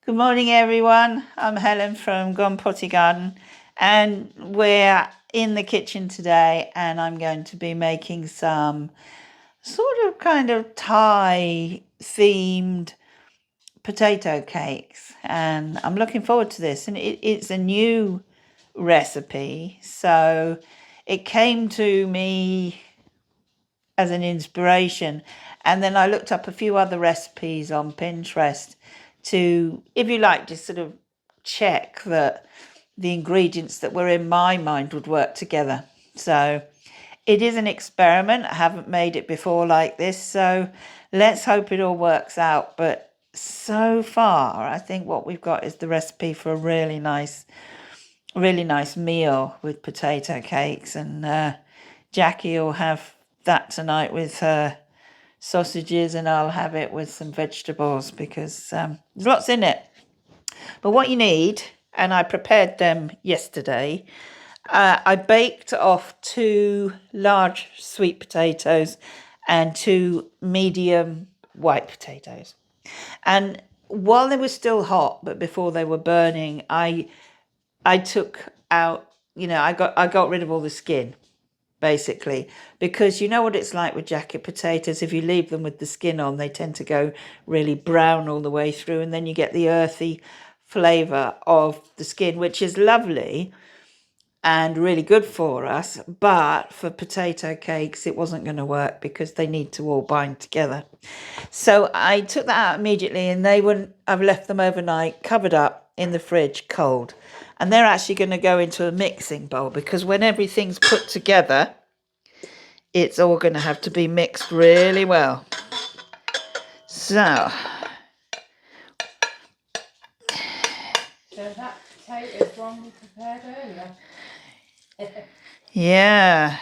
Good morning, everyone. I'm Helen from Potty Garden, and we're in the kitchen today, and I'm going to be making some sort of kind of Thai themed potato cakes, and I'm looking forward to this. And it's a new recipe, so it came to me as an inspiration, and then I looked up a few other recipes on Pinterest to, if you like, just sort of check that the ingredients that were in my mind would work together. So it is an experiment. I haven't made it before like this, so let's hope it all works out. But so far, I think what we've got is the recipe for a really nice meal with potato cakes, and Jackie will have that tonight with her sausages, and I'll have it with some vegetables because there's lots in it. But what you need, and I prepared them yesterday, I baked off 2 large sweet potatoes and 2 medium white potatoes. And while they were still hot, but before they were burning, I took out, I got rid of all the skin, basically, because you know what it's like with jacket potatoes. If you leave them with the skin on, they tend to go really brown all the way through, and then you get the earthy flavour of the skin, which is lovely and really good for us, but for potato cakes it wasn't going to work because they need to all bind together. So I took that out immediately, and I've left them overnight covered up in the fridge cold, and they're actually going to go into a mixing bowl, because when everything's put together it's all going to have to be mixed really well. So that potato is one we prepared earlier. yeah,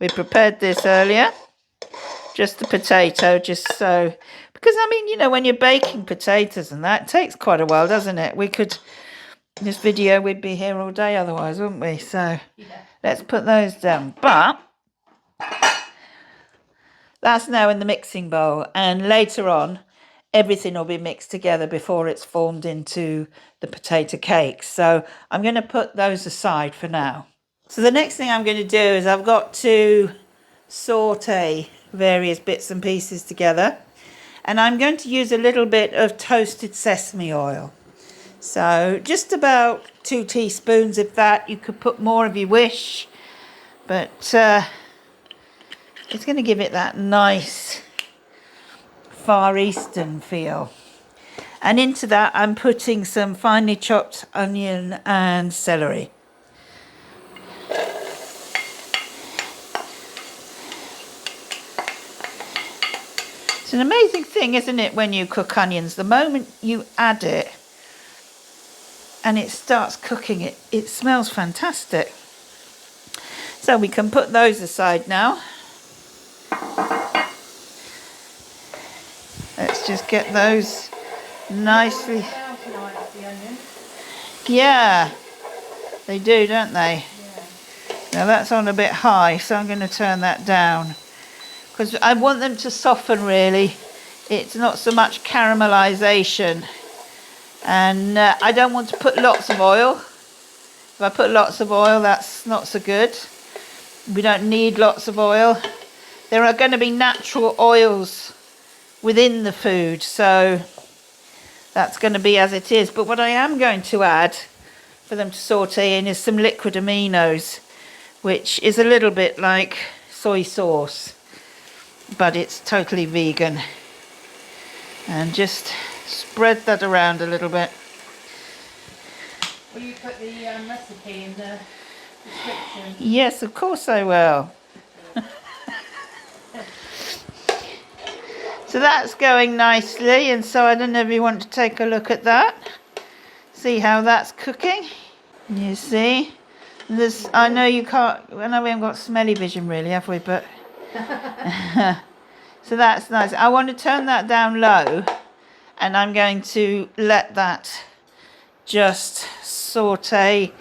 we prepared this earlier, just the potato, just so, because when you're baking potatoes and that, it takes quite a while, doesn't it? This video, we'd be here all day otherwise, wouldn't we? So yeah. Let's put those down. But that's now in the mixing bowl, and later on everything will be mixed together before it's formed into the potato cakes. So I'm going to put those aside for now. So the next thing I'm going to do is I've got to saute various bits and pieces together, and I'm going to use a little bit of toasted sesame oil. So just about 2 teaspoons of that. You could put more if you wish, but it's going to give it that nice Far Eastern feel. And into that I'm putting some finely chopped onion and celery. It's an amazing thing, isn't it, when you cook onions? The moment you add it and it starts cooking, it smells fantastic. So we can put those aside now. Let's just get those nicely. Yeah, they do, don't they? Yeah. Now that's on a bit high, so I'm going to turn that down, because I want them to soften really. It's not so much caramelization, and I don't want to put lots of oil. If I put lots of oil, that's not so good. We don't need lots of oil. There are going to be natural oils within the food, so that's going to be as it is. But what I am going to add for them to saute in is some liquid aminos, which is a little bit like soy sauce, but it's totally vegan. And just spread that around a little bit. Will you put the recipe in the description? Yes, of course I will. So that's going nicely, and so I don't know if you want to take a look at that, see how that's cooking. You see, I know you can't, I know we haven't got smelly vision really, have we? But so that's nice. I want to turn that down low, and I'm going to let that just saute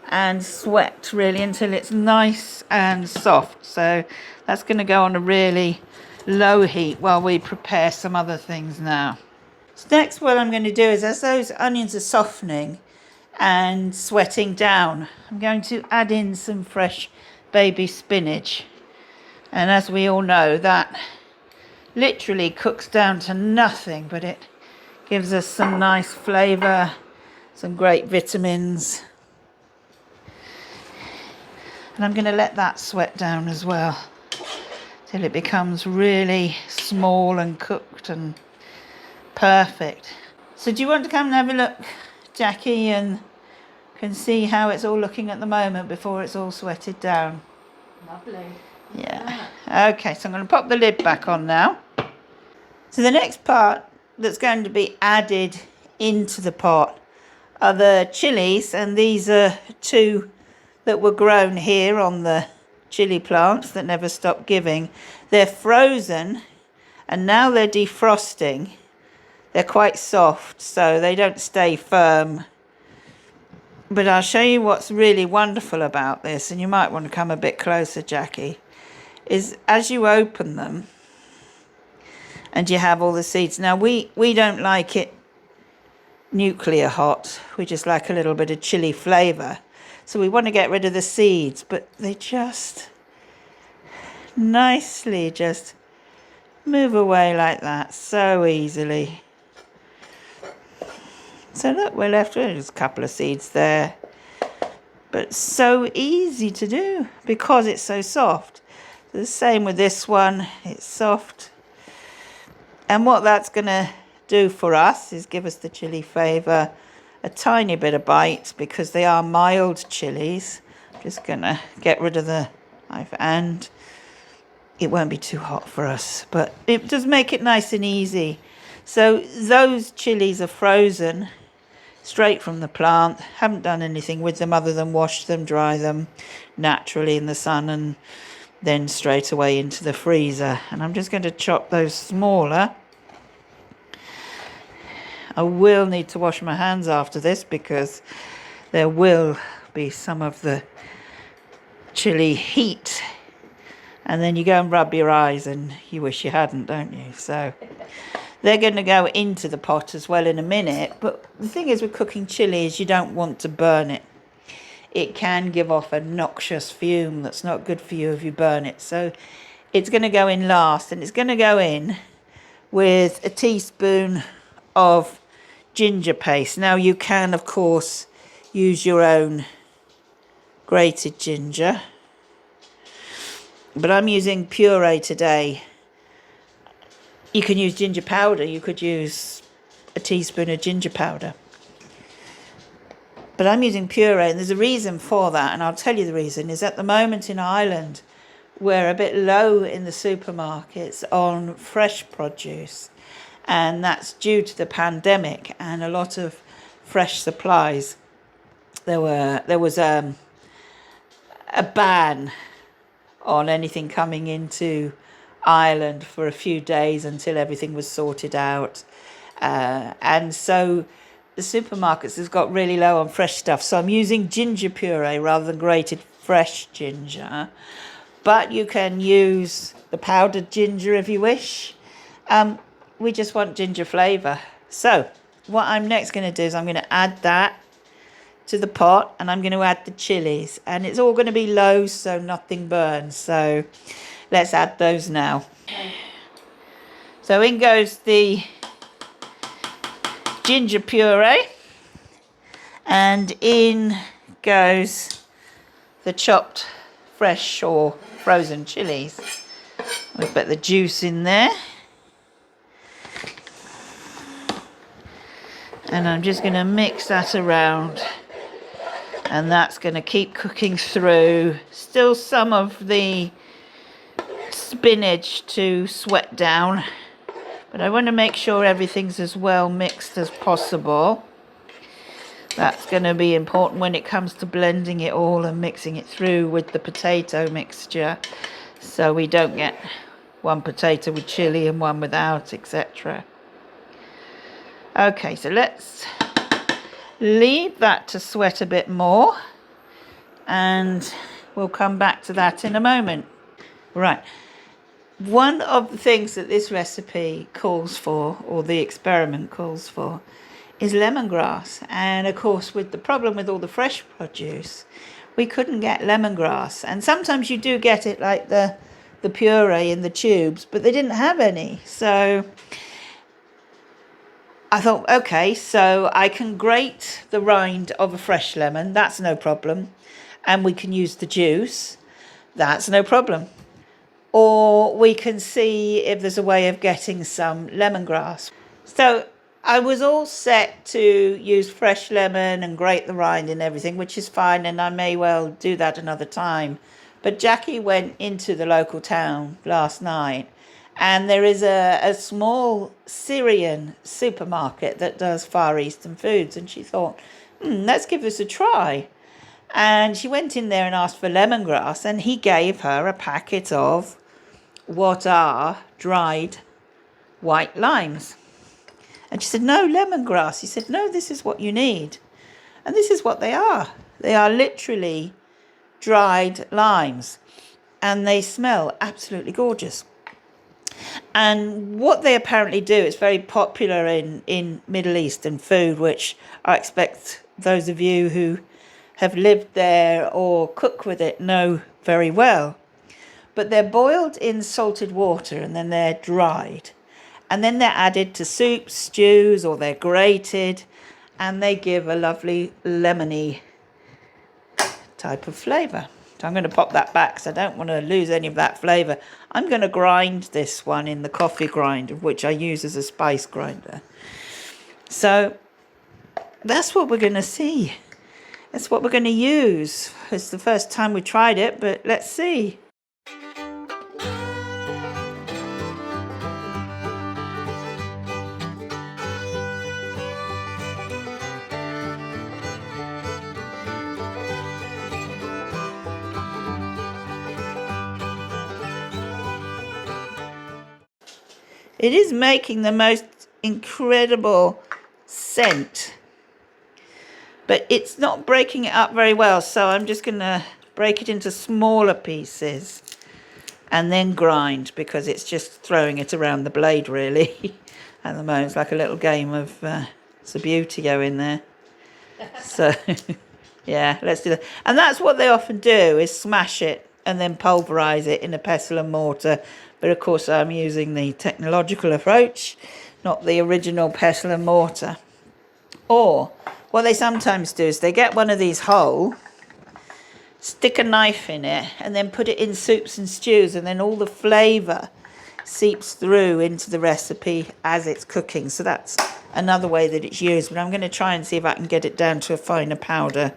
and sweat really until it's nice and soft. So that's going to go on a really low heat while we prepare some other things now. So next what I'm going to do is, as those onions are softening and sweating down, I'm going to add in some fresh baby spinach. And as we all know, that literally cooks down to nothing, but it gives us some nice flavour, some great vitamins. And I'm going to let that sweat down as well till it becomes really small and cooked and perfect. So do you want to come and have a look, Jackie, and can see how it's all looking at the moment before it's all sweated down? Lovely. Yeah. Okay, so I'm going to pop the lid back on now. So the next part that's going to be added into the pot are the chilies, and these are 2 that were grown here on the chili plants that never stop giving. They're frozen and now they're defrosting. They're quite soft, so they don't stay firm. But I'll show you what's really wonderful about this, and you might want to come a bit closer, Jackie, is as you open them and you have all the seeds. Now we don't like it nuclear hot. We just like a little bit of chili flavour. So we want to get rid of the seeds, but they just nicely just move away like that so easily. So look, we're left with just a couple of seeds there, but so easy to do because it's so soft. The same with this one, it's soft. And what that's going to do for us is give us the chili flavour, a tiny bit of bite because they are mild chilies. I'm just going to get rid of the knife, and it won't be too hot for us, but it does make it nice and easy. So those chilies are frozen straight from the plant. Haven't done anything with them other than wash them, dry them naturally in the sun, and then straight away into the freezer. And I'm just going to chop those smaller. I will need to wash my hands after this because there will be some of the chili heat, and then you go and rub your eyes and you wish you hadn't, don't you? So they're going to go into the pot as well in a minute. But the thing is with cooking chili is you don't want to burn it. It can give off a noxious fume that's not good for you if you burn it. So it's going to go in last, and it's going to go in with a teaspoon of ginger paste. Now you can of course use your own grated ginger, but I'm using puree today. You can use ginger powder, you could use a teaspoon of ginger powder, but I'm using puree, and there's a reason for that, and I'll tell you the reason. Is at the moment in Ireland we're a bit low in the supermarkets on fresh produce, and that's due to the pandemic and a lot of fresh supplies. There was a ban on anything coming into Ireland for a few days until everything was sorted out, and so the supermarkets has got really low on fresh stuff. So I'm using ginger puree rather than grated fresh ginger, but you can use the powdered ginger if you wish. We just want ginger flavour. So what I'm next going to do is I'm going to add that to the pot, and I'm going to add the chilies, and it's all going to be low so nothing burns. So let's add those now. So in goes the ginger puree, and in goes the chopped fresh or frozen chilies. We've got the juice in there. And I'm just going to mix that around, and that's going to keep cooking through. Still some of the spinach to sweat down, but I want to make sure everything's as well mixed as possible. That's going to be important when it comes to blending it all and mixing it through with the potato mixture, so we don't get one potato with chili and one without, etc. Okay, so let's leave that to sweat a bit more, and we'll come back to that in a moment. Right, one of the things that this recipe calls for, or the experiment calls for, is lemongrass. And of course, with the problem with all the fresh produce, we couldn't get lemongrass. And sometimes you do get it like the puree in the tubes, but they didn't have any. So I thought, okay, so I can grate the rind of a fresh lemon. That's no problem. And we can use the juice. That's no problem. Or we can see if there's a way of getting some lemongrass. So I was all set to use fresh lemon and grate the rind and everything, which is fine, and I may well do that another time. But Jackie went into the local town last night, and there is a small Syrian supermarket that does Far Eastern foods, and she thought, let's give this a try. And she went in there and asked for lemongrass, and he gave her a packet of what are dried white limes. And she said, no, lemongrass. He said, no, this is what you need. And this is what they are. They are literally dried limes. And they smell absolutely gorgeous. And what they apparently do, it's very popular in Middle Eastern food, which I expect those of you who have lived there or cook with it know very well. But they're boiled in salted water and then they're dried. And then they're added to soups, stews, or they're grated. And they give a lovely lemony type of flavour. So I'm going to pop that back because I don't want to lose any of that flavour. I'm going to grind this one in the coffee grinder, which I use as a spice grinder. So that's what we're going to see. That's what we're going to use. It's the first time we tried it, but let's see. It is making the most incredible scent, but it's not breaking it up very well, so I'm just going to break it into smaller pieces and then grind, because it's just throwing it around the blade really at the moment. It's like a little game of Subbuteo in there. So yeah, let's do that. And that's what they often do, is smash it and then pulverize it in a pestle and mortar. But of course I'm using the technological approach, not the original pestle and mortar. Or what they sometimes do is they get one of these whole, stick a knife in it, and then put it in soups and stews, and then all the flavour seeps through into the recipe as it's cooking. So that's another way that it's used, but I'm going to try and see if I can get it down to a finer powder.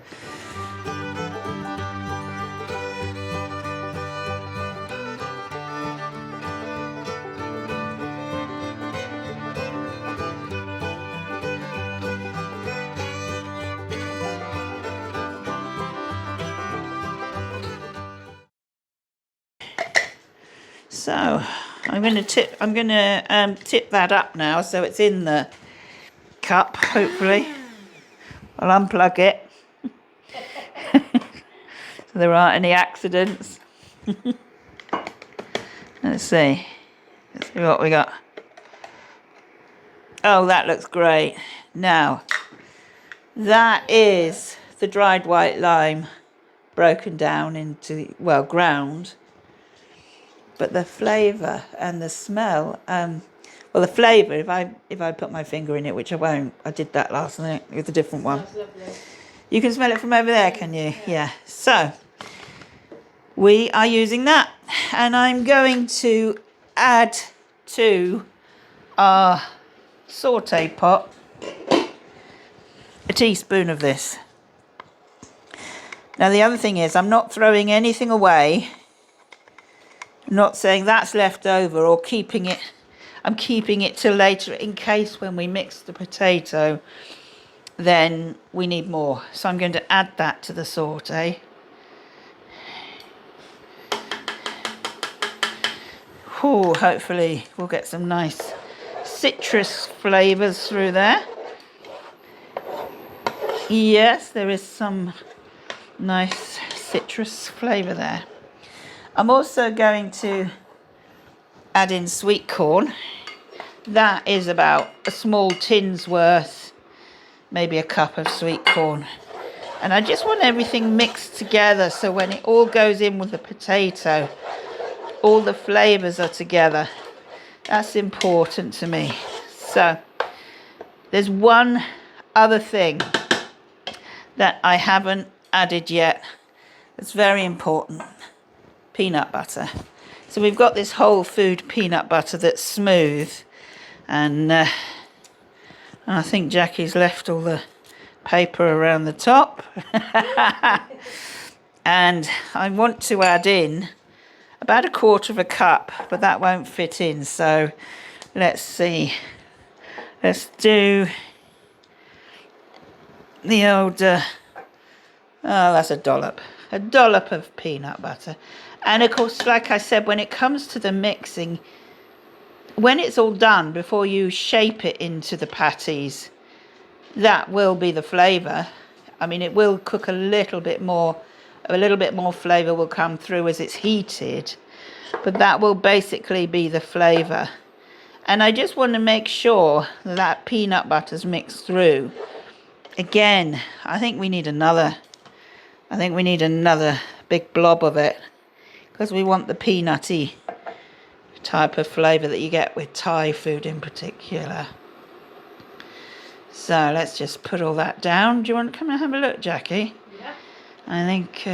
So I'm going to tip that up now, so it's in the cup. Hopefully, I'll unplug it so there aren't any accidents. Let's see what we got. Oh, that looks great. Now, that is the dried white lime broken down into, well, ground. But the flavour and the smell, well, the flavour, if I put my finger in it, which I won't, I did that last night with a different one. That's lovely. You can smell it from over there, can you? Yeah. So we are using that, and I'm going to add to our saute pot a teaspoon of this. Now the other thing is, I'm not throwing anything away. I'm not saying that's left over or keeping it. I'm keeping it till later in case when we mix the potato, then we need more. So I'm going to add that to the saute. Ooh, hopefully we'll get some nice citrus flavours through there. Yes, there is some nice citrus flavour there. I'm also going to add in sweet corn. That is about a small tin's worth, maybe a cup of sweet corn. And I just want everything mixed together, so when it all goes in with the potato, all the flavors are together. That's important to me. So there's one other thing that I haven't added yet. It's very important. Peanut butter. So we've got this whole food peanut butter that's smooth, and I think Jackie's left all the paper around the top. And I want to add in about 1/4 cup, but that won't fit in. So let's see. Let's do the old, oh, that's a dollop of peanut butter. And of course, like I said, when it comes to the mixing, when it's all done, before you shape it into the patties, that will be the flavor. I mean, it will cook a little bit more flavor will come through as it's heated, but that will basically be the flavor. And I just want to make sure that peanut butter's mixed through. Again, I think we need another big blob of it, because we want the peanutty type of flavor that you get with Thai food in particular. So let's just put all that down. Do you want to come and have a look, Jackie? Yeah. I think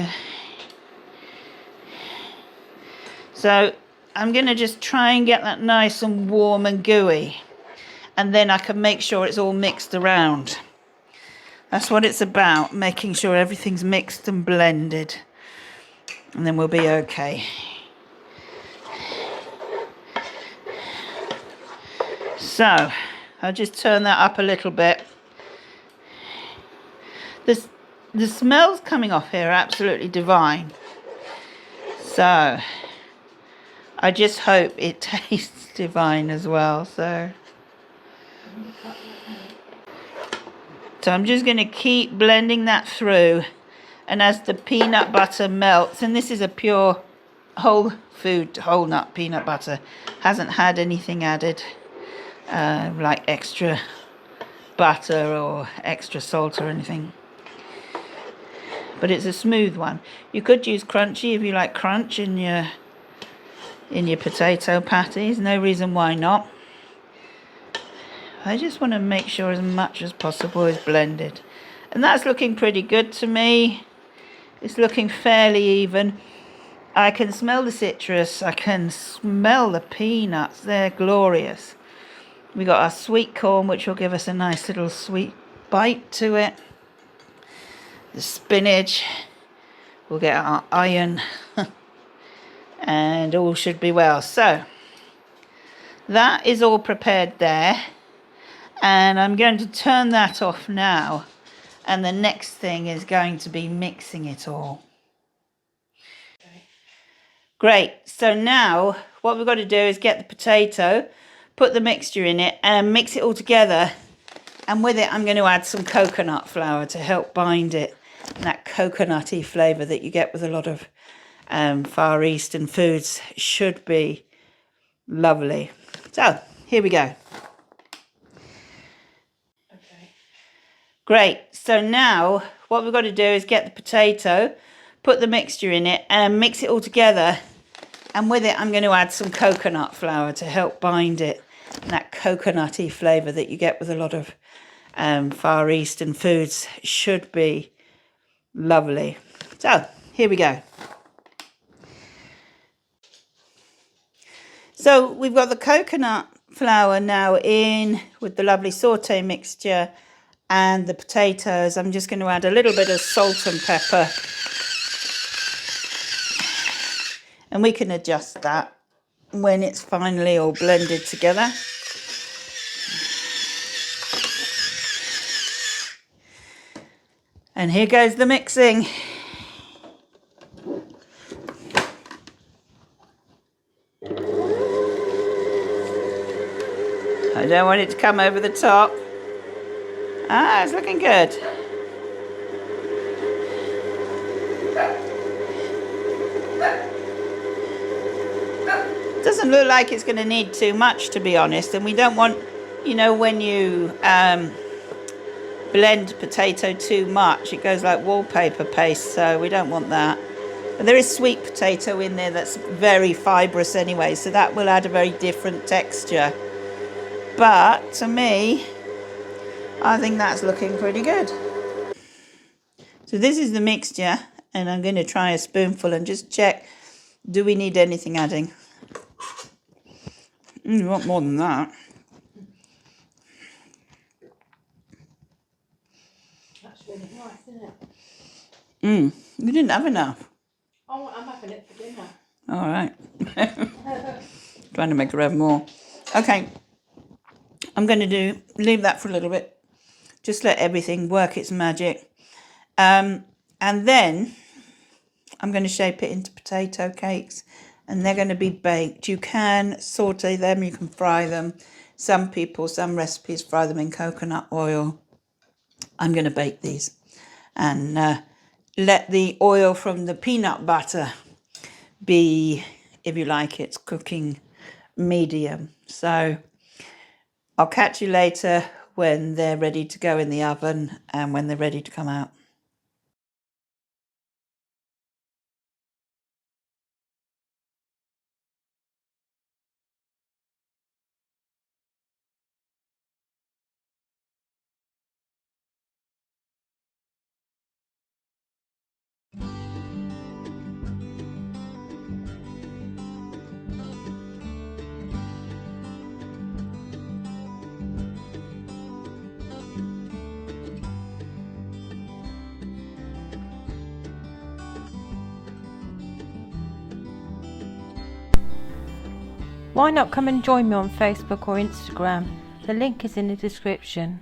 so. I'm going to just try and get that nice and warm and gooey, and then I can make sure it's all mixed around. That's what it's about, making sure everything's mixed and blended, and then we'll be okay. So I'll just turn that up a little bit. The smells coming off here are absolutely divine. So I just hope it tastes divine as well. So I'm just going to keep blending that through. And as the peanut butter melts, and this is a pure whole nut peanut butter, hasn't had anything added like extra butter or extra salt or anything. But it's a smooth one. You could use crunchy if you like crunch in your potato patties. No reason why not. I just want to make sure as much as possible is blended. And that's looking pretty good to me. It's looking fairly even. I can smell the citrus. I can smell the peanuts. They're glorious. We got our sweet corn, which will give us a nice little sweet bite to it. The spinach. We'll get our iron. And all should be well. So that is all prepared there. And I'm going to turn that off now. And the next thing is going to be mixing it all. Great. So now what we've got to do is get the potato, put the mixture in it, and mix it all together. And with it, I'm going to add some coconut flour to help bind it. And that coconutty flavour that you get with a lot of Far Eastern foods should be lovely. So here we go. Okay. Great. So now what we've got to do is get the potato, put the mixture in it, and mix it all together. And with it, I'm going to add some coconut flour to help bind it. And that coconutty flavour that you get with a lot of Far Eastern foods should be lovely. So here we go. So we've got the coconut flour now in with the lovely saute mixture and the potatoes. I'm just going to add a little bit of salt and pepper. And we can adjust that when it's finally all blended together. And here goes the mixing. I don't want it to come over the top. Ah, it's looking good. Doesn't look like it's going to need too much, to be honest, and we don't want, you know, when you blend potato too much, it goes like wallpaper paste, so we don't want that. But there is sweet potato in there that's very fibrous anyway, so that will add a very different texture. But to me, I think that's looking pretty good. So this is the mixture, and I'm going to try a spoonful and just check, do we need anything adding? You want more than that. That's really nice, isn't it? You didn't have enough. Oh, I'm having it for dinner. All right. Trying to make her have more. Okay. I'm going to leave that for a little bit. Just let everything work its magic. And then I'm going to shape it into potato cakes, and they're going to be baked. You can saute them, you can fry them. Some recipes fry them in coconut oil. I'm going to bake these and let the oil from the peanut butter be, if you like, it's cooking medium. So I'll catch you later when they're ready to go in the oven and when they're ready to come out. Why not come and join me on Facebook or Instagram? The link is in the description.